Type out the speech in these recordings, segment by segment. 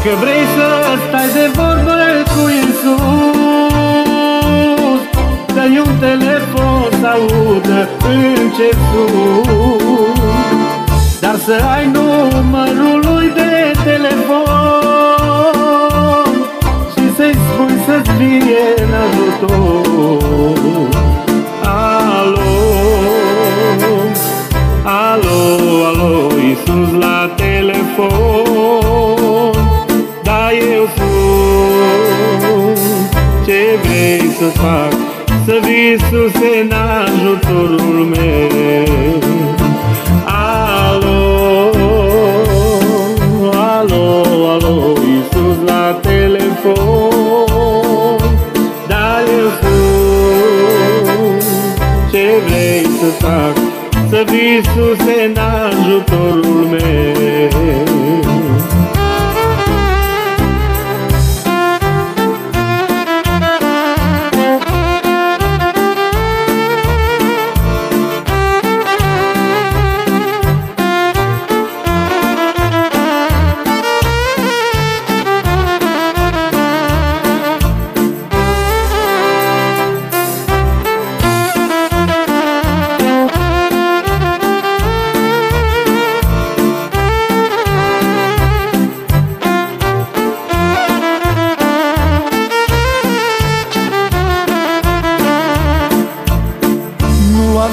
Dacă vrei să stai de vorbă cu Iisus, dă-i un telefon să audă încet sus, dar să ai numărul lui de telefon și să-i spui să-ți fie în ajutor. Alo, alo, alo, Iisus la telefon. Da, eu sunt, ce vrei să-ți fac? Să vii, Iisuse, în ajutorul meu. Alo, alo, alo, Iisus la telefon. Da, eu sunt, ce vrei să-ți fac? Să vii, Iisuse, în ajutorul meu.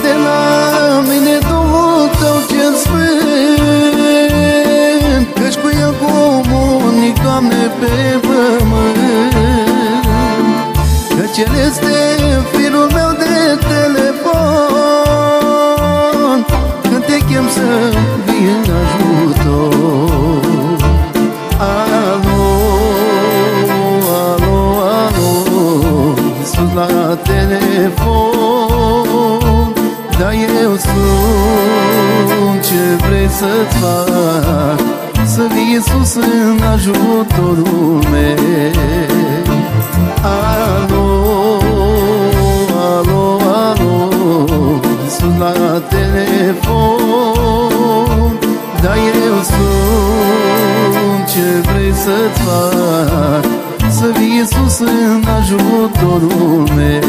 De la mine Duhul Tău cel Sfânt, căci cu El comunic, Doamne, pe pământ, căci El este firul meu de telefon, când te chem să vii în ajutor. Alo, alo, alo, Iisus la telefon. Da, eu sunt, ce vrei să-ți fac? Să vii, Iisus, în ajutorul meu. Alo, alo, alo, Iisus la telefon. Da, eu sunt, ce vrei să-ți fac? Să vii, Iisus, în ajutorul meu.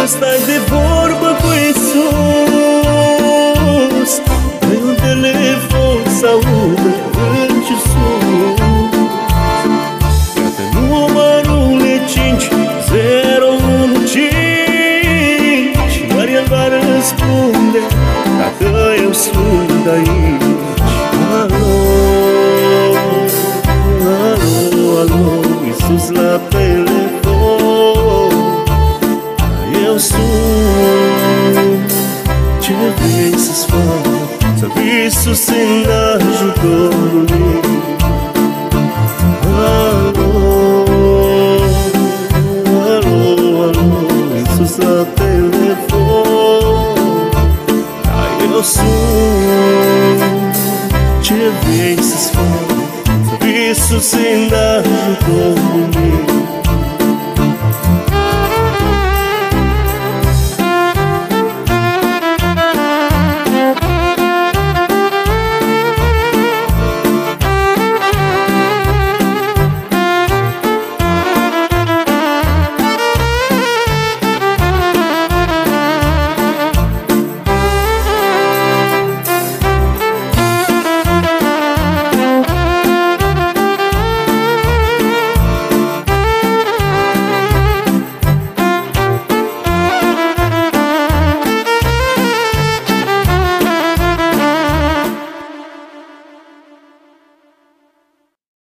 Stai de vorbă cu Iisus, dă-i un telefon să audă încet sus. Iată numărul e 5015, iar El va răspunde dacă eu sunt aici. Alo, alo, alo, Iisus la telefon. Eu sunt, ce vrei să-ți fac? Să vii, Iisus, în ajutorul meu. Alo, alo, alo, Iisus la telefon. Da, eu sunt, ce vrei să-ți fac? Să vii, Iisus, în ajutorul meu.